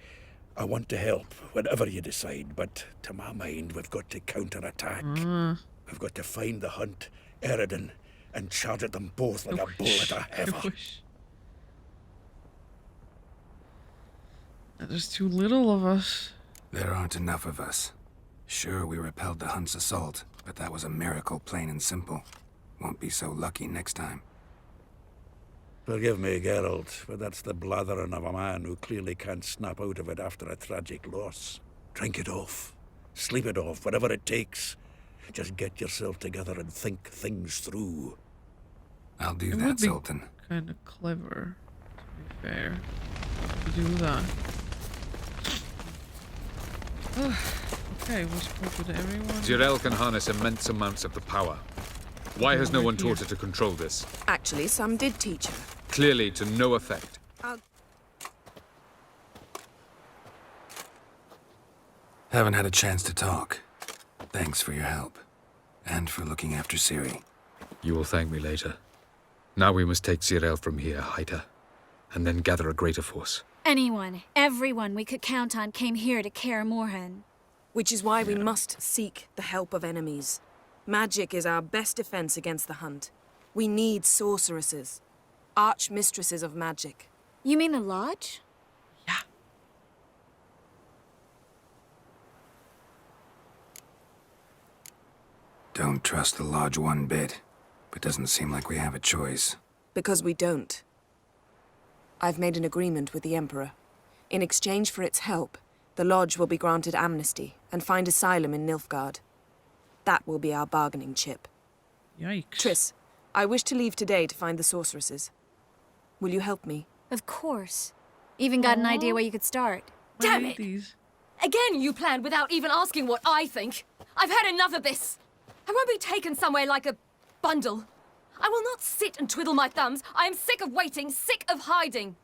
S7: I want to help, whatever you decide, but to my mind, we've got to counterattack. We've got to find the Hunt, Eredin, and charge at them both like a bull at a heifer.
S1: There's too little of us.
S5: There aren't enough of us. Sure, we repelled the Hunt's assault, but that was a miracle, plain and simple. Won't be so lucky next time.
S7: Forgive me, Geralt, but that's the blathering of a man who clearly can't snap out of it after a tragic loss. Drink it off. Sleep it off, whatever it takes. Just get yourself together and think things through.
S5: I'll do
S1: It
S5: that,
S1: would be
S5: Sultan.
S1: kind of clever, to be fair, to do that. Okay, we spoke with everyone.
S16: Zirael can harness immense amounts of the power. Why has no one taught her to control this?
S4: Actually, some did teach her.
S16: Clearly to no effect.
S5: Haven't had a chance to talk. Thanks for your help. And for looking after Ciri.
S16: You will thank me later. Now we must take Zirael from here, hide her, and then gather a greater force.
S3: Anyone, everyone we could count on came here to Kaer Morhen.
S4: Which is why we must seek the help of enemies. Magic is our best defense against the Hunt. We need sorceresses. Archmistresses of magic.
S3: You mean the Lodge?
S1: Yeah.
S5: Don't trust the Lodge one bit, but doesn't seem like we have a choice.
S4: Because we don't. I've made an agreement with the Emperor. In exchange for its help, the Lodge will be granted amnesty and find asylum in Nilfgaard. That will be our bargaining chip.
S1: Yikes.
S4: Triss, I wish to leave today to find the sorceresses. Will you help me?
S3: Of course. Even got an idea where you could start.
S11: Damn it! Again you planned without even asking what I think. I've had enough of this. I won't be taken somewhere like a bundle. I will not sit and twiddle my thumbs. I am sick of waiting, sick of hiding.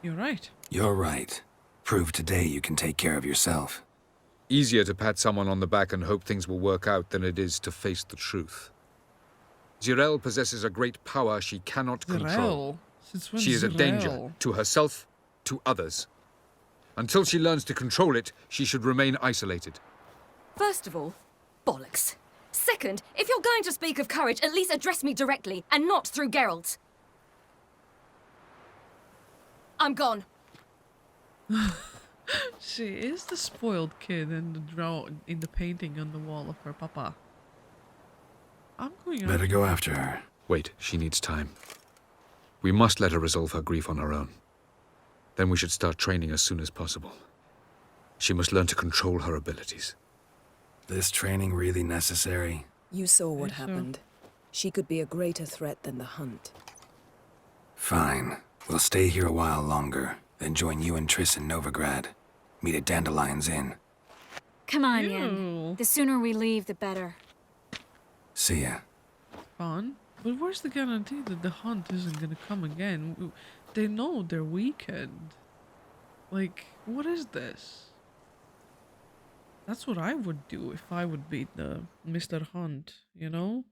S1: You're right.
S5: You're right. Prove today you can take care of yourself.
S16: Easier to pat someone on the back and hope things will work out than it is to face the truth. Zirel possesses a great power she cannot control.
S1: Since when
S16: She is a
S1: Zirel?
S16: danger to herself, to others. Until she learns to control it, she should remain isolated.
S11: First of all, bollocks. Second, if you're going to speak of courage, at least address me directly, and not through Geralt. I'm gone.
S1: She is the spoiled kid in the painting on the wall of her papa. I'm going.
S5: Better go after her.
S16: Wait, she needs time. We must let her resolve her grief on her own. Then we should start training as soon as possible. She must learn to control her abilities.
S5: This training really necessary?
S4: You saw what happened. She could be a greater threat than the Hunt.
S5: Fine. We'll stay here a while longer, then join you and Triss in Novigrad. Meet at Dandelion's Inn.
S3: Come on, Yen. The sooner we leave, the better.
S5: See ya.
S1: Fun. But where's the guarantee that the Hunt isn't gonna come again? They know they're weakened. Like, what is this? That's what I would do if I would beat the Mr. Hunt, you know?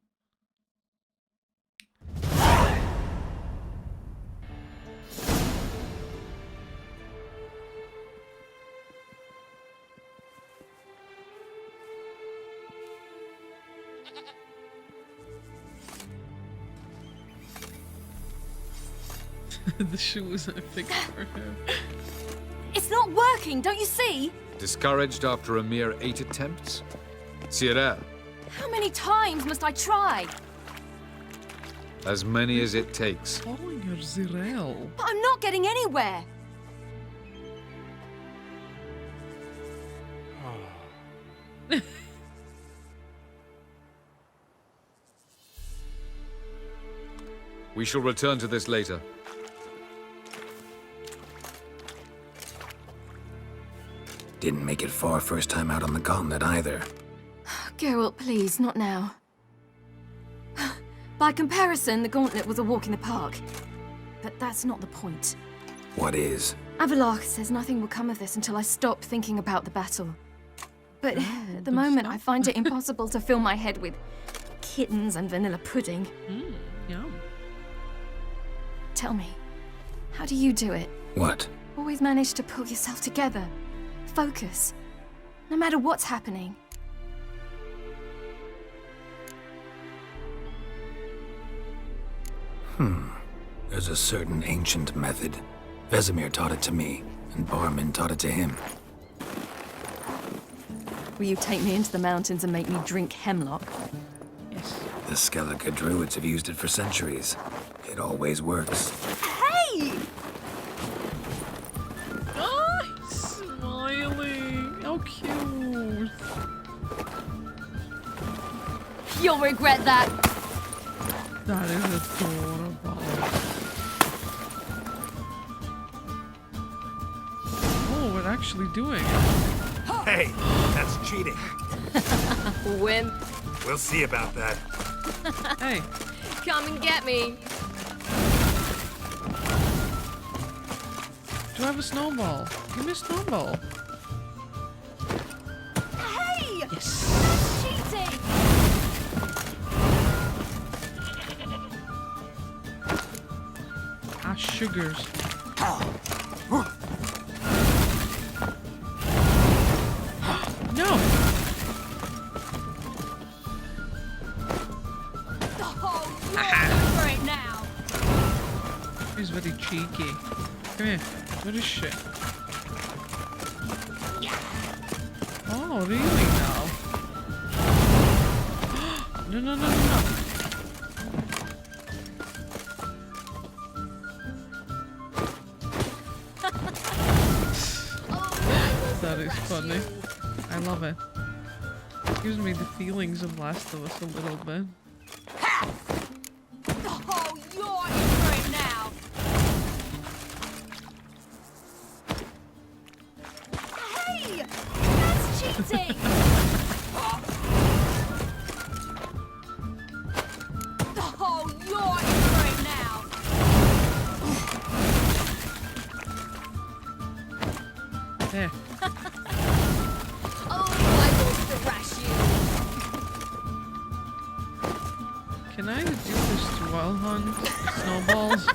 S1: The shoes I picked for him.
S11: It's not working, don't you see?
S16: Discouraged after a mere 8 attempts? Zirel,
S11: How many times must I try?
S16: as many as it takes.
S1: Calling her Zirel.
S11: But I'm not getting anywhere.
S16: We shall return to this later.
S5: Didn't make it far first time out on the gauntlet either.
S11: Geralt, please, not now. By comparison, the gauntlet was a walk in the park. But that's not the point.
S5: What is?
S11: Avalok says nothing will come of this until I stop thinking about the battle. But at the moment, I find it impossible to fill my head with kittens and vanilla pudding.
S1: Yum.
S11: Tell me, how do you do it?
S5: What?
S11: Always manage to pull yourself together. Focus. No matter what's happening.
S5: There's a certain ancient method. Vesemir taught it to me, and Barman taught it to him.
S11: Will you take me into the mountains and make me drink hemlock?
S1: Yes.
S5: The Skellige druids have used it for centuries. It always works.
S11: Hey!
S1: Oh, he's smiling. How cute.
S11: You'll regret that.
S1: That is adorable. Oh, we're actually doing it.
S5: Hey, that's cheating.
S11: Wimp.
S5: We'll see about that.
S1: Hey.
S11: Come and get me.
S1: Do I have a snowball? Give me a snowball.
S11: Hey!
S1: Yes.
S11: That's cheating!
S1: Ah, sugars. No!
S11: Oh, you're for it now.
S1: He's very cheeky. Come here. What is shit? Oh, really now? No, no, no, no, no. That is funny. I love it. Gives me the feelings of Last of Us a little bit.
S11: Oh, you're in for it now. Hey! That's cheating! Oh, you're in for it now.
S1: There.
S11: Oh,
S1: Can I do this to Wild Hunt? Snowballs?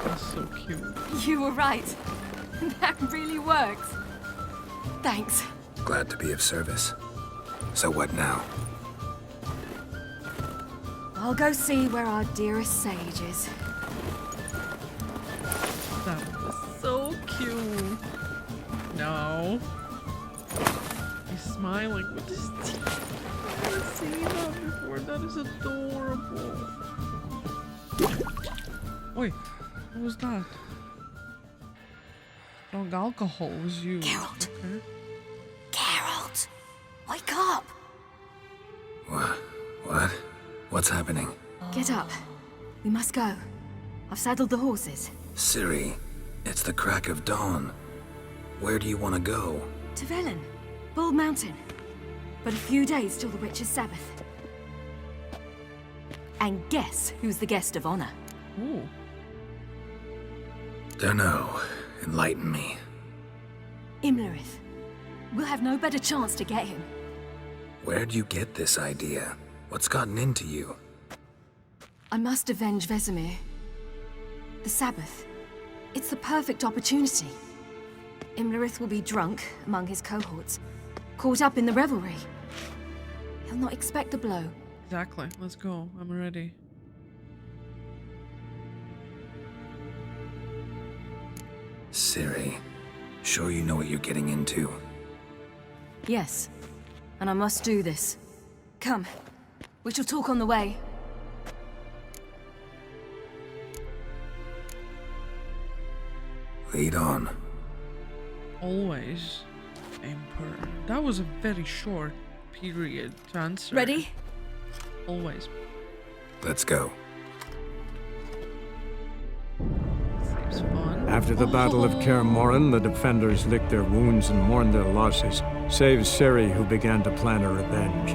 S1: That's so cute.
S11: You were right. That really works. Thanks.
S5: Glad to be of service. So what now?
S11: I'll go see where our dearest sage is.
S1: That was so cute. No. He's smiling with his teeth. I've seen that before. That is adorable. Wait, what was that? Strong alcohol was used.
S11: Geralt.
S1: Okay.
S11: Geralt! Wake up!
S5: What? What's happening?
S11: Get up. We must go. I've saddled the horses.
S5: Ciri, it's the crack of dawn. Where do you want to go?
S11: To Velen. Bald Mountain. But a few days till the Witch's Sabbath. And guess who's the guest of honor?
S1: Ooh.
S5: Dunno. Enlighten me.
S11: Imlerith. We'll have no better chance to get him.
S5: Where'd you get this idea? What's gotten into you?
S11: I must avenge Vesemir. The Sabbath. It's the perfect opportunity. Imlerith will be drunk among his cohorts, caught up in the revelry. He'll not expect the blow.
S1: Exactly. Let's go. I'm ready.
S5: Ciri, sure you know what you're getting into?
S11: Yes, and I must do this. Come, we shall talk on the way.
S5: Lead on.
S1: Always, Emperor. That was a very short period to answer.
S11: Ready?
S1: Always.
S5: Let's go.
S1: Seems fun.
S2: After the Battle of Kaer Morhen, the defenders licked their wounds and mourned their losses, save Ciri, who began to plan a revenge.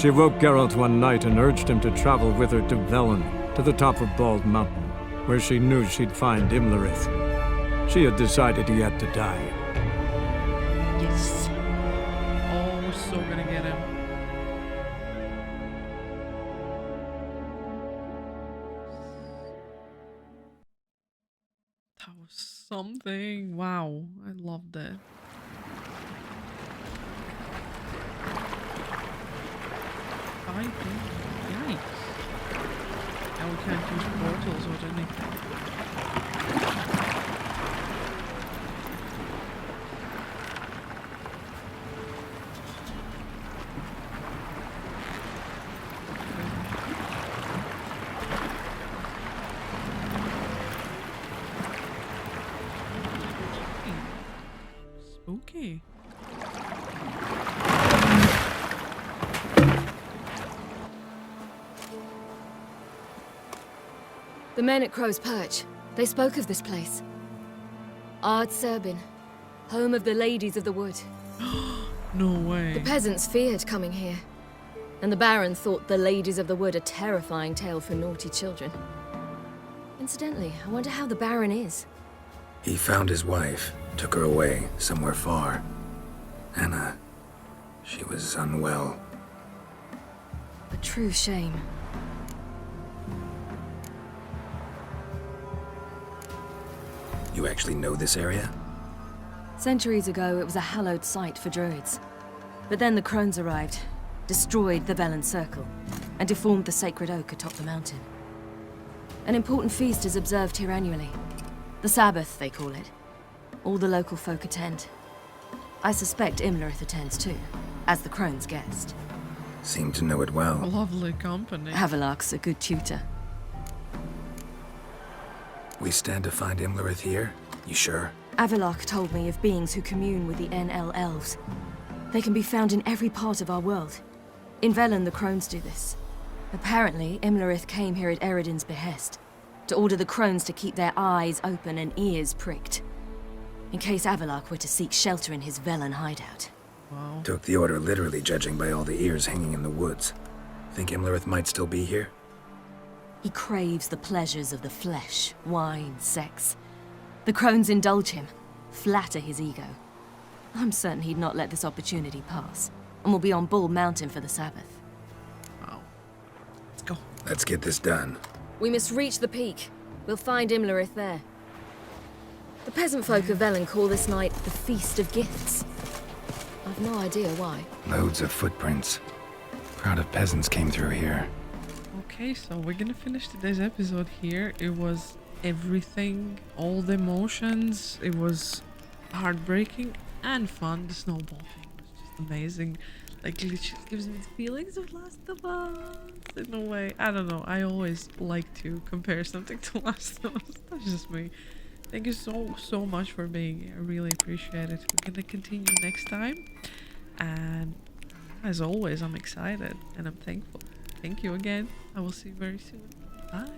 S2: She woke Geralt one night and urged him to travel with her to Velen, to the top of Bald Mountain, where she knew she'd find Imlerith. She had decided he had to die.
S1: Yes. Oh, we're so gonna get him. That was something. Wow, I loved it. Yikes. Now we can't use portals or anything. Spooky.
S11: The men at Crow's Perch, they spoke of this place. Ard Serbin, home of the Ladies of the Wood.
S1: No way.
S11: The peasants feared coming here, and the Baron thought the Ladies of the Wood a terrifying tale for naughty children. Incidentally, I wonder how the Baron is.
S5: He found his wife, took her away, somewhere far. Anna, she was unwell.
S11: A true shame.
S5: You actually know this area?
S11: Centuries ago, it was a hallowed site for druids. But then the crones arrived, destroyed the Velen Circle, and deformed the sacred oak atop the mountain. An important feast is observed here annually. The Sabbath, they call it. All the local folk attend. I suspect Imlerith attends too, as the crone's guest.
S5: Seem to know it well.
S1: Lovely company.
S11: Havelark's a good tutor.
S5: We stand to find Imlerith here? You sure?
S11: Avilark told me of beings who commune with the NL elves. They can be found in every part of our world. In Velen, the crones do this. Apparently, Imlerith came here at Eredin's behest, to order the crones to keep their eyes open and ears pricked, in case Avilark were to seek shelter in his Velen hideout.
S1: Wow.
S5: Took the order literally, judging by all the ears hanging in the woods. Think Imlerith might still be here?
S11: He craves the pleasures of the flesh, wine, sex. The crones indulge him, flatter his ego. I'm certain he'd not let this opportunity pass, and will be on Bald Mountain for the Sabbath.
S7: Let's get this done.
S11: We must reach the peak. We'll find Imlerith there. The peasant folk of Velen call this night the Feast of Gifts. I've no idea why.
S5: Loads of footprints. Crowd of peasants came through here.
S1: Okay, so we're gonna finish today's episode here. It was everything, all the emotions. It was heartbreaking and fun. The snowball thing was just amazing. Like, it just gives me the feelings of Last of Us in a way. I don't know. I always like to compare something to Last of Us. That's just me. Thank you so much for being here. I really appreciate it. We're gonna continue next time. And as always, I'm excited and I'm thankful. Thank you again. I will see you very soon. Bye.